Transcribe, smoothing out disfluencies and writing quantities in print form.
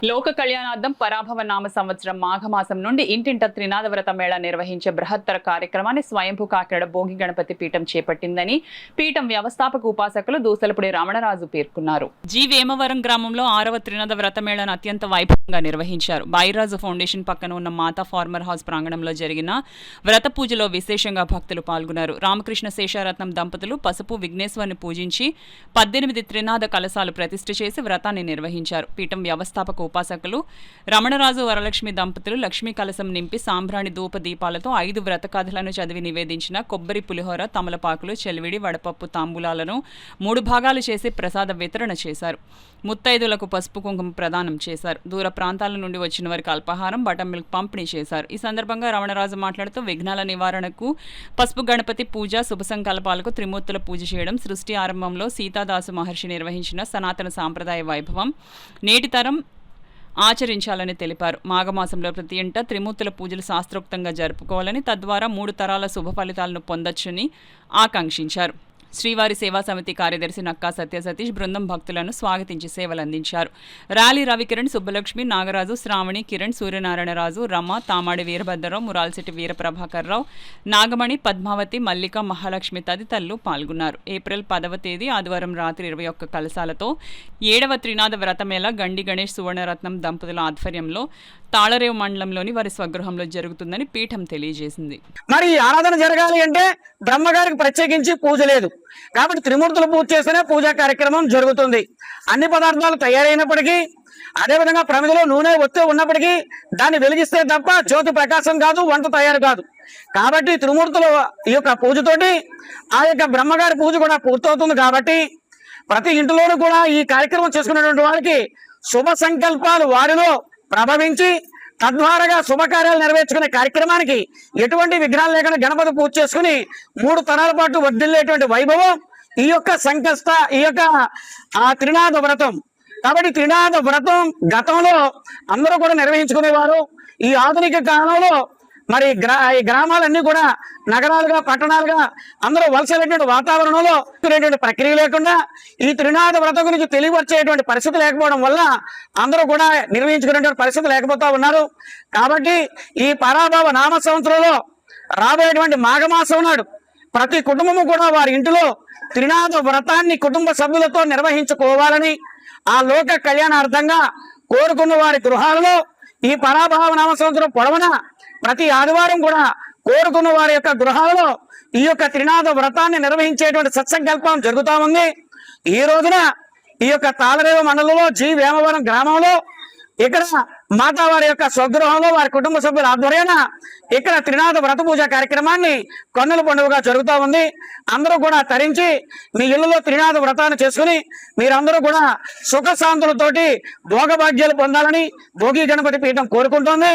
లోక కళ్యాణార్థం పరాభవ నామ సంవత్సరం మాఘమాసం నుండి ఇంటింట త్రినాద వ్రత మేళా నిర్వహించే బృహత్తర కార్యక్రమాన్ని స్వయంభూ కాకినాడ భోగి గణపతి పీఠం చేపట్టిందని పీఠం వ్యవస్థాపక ఉపాసకులు దూసలపూడి రమణరాజు పేర్కొన్నారు. జి వేమవరం గ్రామంలో 6వ త్రినాద వ్రత మేళాను అత్యంత వైభవంగా నిర్వహించారు. బాయిరాజు ఫౌండేషన్ పక్కన ఉన్న మాతా ఫార్మర్ హౌస్ ప్రాంగణంలో జరిగిన వ్రత పూజలో విశేషంగా భక్తులు పాల్గొన్నారు. రామకృష్ణ శేషారత్నం దంపతులు పసుపు విఘ్నేశ్వరుని పూజించి 18 త్రినాద కలశాలు ప్రతిష్ఠ చేసి వ్రతాన్ని నిర్వహించారు. పీఠం వ్యవస్థాపక ఉపాసకులు రమణరాజు వరలక్ష్మి దంపతులు లక్ష్మీ కలశం నింపి సాంబ్రాణి ధూప దీపాలతో 5 వ్రత కథలను చదివి నివేదించిన కొబ్బరి పులిహోర, తమలపాకులు, చెలివిడి, వడపప్పు తాంబూలాలను 3 భాగాలు చేసి ప్రసాద వితరణ చేశారు. ముత్తైదులకు పసుపు కుంకుమ ప్రదానం చేశారు. దూర ప్రాంతాల నుండి వచ్చిన వారికి అల్పాహారం, బటర్ మిల్క్ పంపిణీ చేశారు. ఈ సందర్భంగా రమణరాజు మాట్లాడుతూ విఘ్నాల నివారణకు పసుపు గణపతి పూజ, శుభ సంకల్పాలకు త్రిమూర్తుల పూజ చేయడం, సృష్టి ఆరంభంలో సీతాదాసు మహర్షి నిర్వహించిన సనాతన సాంప్రదాయ వైభవం నేటి తరం ఆచరించాలని తెలిపారు. మాఘమాసంలో ప్రతి ఇంట త్రిమూర్తుల పూజలు శాస్త్రోక్తంగా జరుపుకోవాలని, తద్వారా 3 తరాల శుభ ఫలితాలను పొందొచ్చని ఆకాంక్షించారు. శ్రీవారి సేవా సమితి కార్యదర్శి నక్కా సత్య సతీష్ బృందం భక్తులను స్వాగతించి సేవలందించారు. ర్యాలీ రవికిరణ్, సుబ్బలక్ష్మి, నాగరాజు, శ్రావణి, కిరణ్, సూర్యనారాయణరాజు, రమ, తామాడి వీరభద్రరావు, మురాల్శెట్టి వీరప్రభాకర్రావు, నాగమణి, పద్మావతి, మల్లిక, మహాలక్ష్మి తదితరులు పాల్గొన్నారు. ఏప్రిల్ 10వ తేదీ ఆదివారం రాత్రి 21 కలశాలతో 7వ త్రినాద వ్రతమేళ గండి గణేష్ సువర్ణరత్నం దంపతుల ఆధ్వర్యంలో తాళరేవు మండలంలోని వారి స్వగృహంలో జరుగుతుందని పీఠం తెలియజేసింది. మరి ఆరాధన జరగాలి అంటే బ్రహ్మగారికి ప్రత్యేకించి పూజ లేదు కాబట్టి త్రిమూర్తులు పూజ చేస్తేనే పూజా కార్యక్రమం జరుగుతుంది. అన్ని పదార్థాలు తయారైనప్పటికీ, అదేవిధంగా ప్రమిదలో నూనె ఒత్తి ఉన్నప్పటికీ దాన్ని వెలిగిస్తే తప్ప జ్యోతి ప్రకాశం కాదు, వంట తయారు కాదు. కాబట్టి త్రిమూర్తుల ఈ యొక్క పూజతోటి ఆ యొక్క బ్రహ్మగారి పూజ కూడా పూర్తవుతుంది. కాబట్టి ప్రతి ఇంటిలోనూ కూడా ఈ కార్యక్రమం చేసుకున్నటువంటి వారికి శుభ సంకల్పాలు వారిలో ప్రభవించి తద్వారాగా శుభకార్యాలు నెరవేర్చుకునే కార్యక్రమానికి ఎటువంటి విఘ్నాలు లేకుండా గణపతి పూజ చేసుకుని 3 తరాల పాటు వర్ధిల్లేటువంటి వైభవం ఈ యొక్క సంకష్ట ఈ యొక్క త్రినాద వ్రతం. కాబట్టి త్రినాద వ్రతం గతంలో అందరూ కూడా నిర్వహించుకునేవారు. ఈ ఆధునిక కాలంలో మరి ఈ గ్రామాలన్నీ కూడా నగరాలుగా, పట్టణాలుగా అందరూ వలసలేటువంటి వాతావరణంలో ప్రక్రియ లేకుండా ఈ త్రినాద వ్రతం గురించి తెలియవచ్చేటువంటి పరిస్థితి లేకపోవడం వల్ల అందరూ కూడా నిర్వహించుకునేటువంటి పరిస్థితి లేకపోతా ఉన్నారు. కాబట్టి ఈ పరాభవ నామ సంవత్సరంలో రాబోయేటువంటి మాఘమాసం నాడు ప్రతి కుటుంబము కూడా వారి ఇంటిలో త్రినాద వ్రతాన్ని కుటుంబ సభ్యులతో నిర్వహించుకోవాలని, ఆ లోక కళ్యాణార్థంగా కోరుకున్న వారి గృహాలలో ఈ పరాభవ నామ సంవత్సరం పొడవున ప్రతి ఆదివారం కూడా కోరుకున్న వారి యొక్క గృహాలలో ఈ యొక్క త్రినాద వ్రతాన్ని నిర్వహించేటువంటి సత్సంకల్పం జరుగుతూ ఉంది. ఈ రోజున ఈ యొక్క తాళరేవు మండలంలో జి వేమవరం గ్రామంలో ఇక్కడ మాతా వారి యొక్క స్వగృహంలో వారి కుటుంబ సభ్యుల ఆధ్వర్యాన ఇక్కడ త్రినాద వ్రత పూజ కార్యక్రమాన్ని కన్నుల పండుగగా జరుగుతూ ఉంది. అందరూ కూడా తరించి మీ ఇళ్లలో త్రినాద వ్రతాన్ని చేసుకుని మీరందరూ కూడా సుఖశాంతులతోటి భోగభాగ్యాలు పొందాలని భోగి గణపతి పీఠం కోరుకుంటోంది.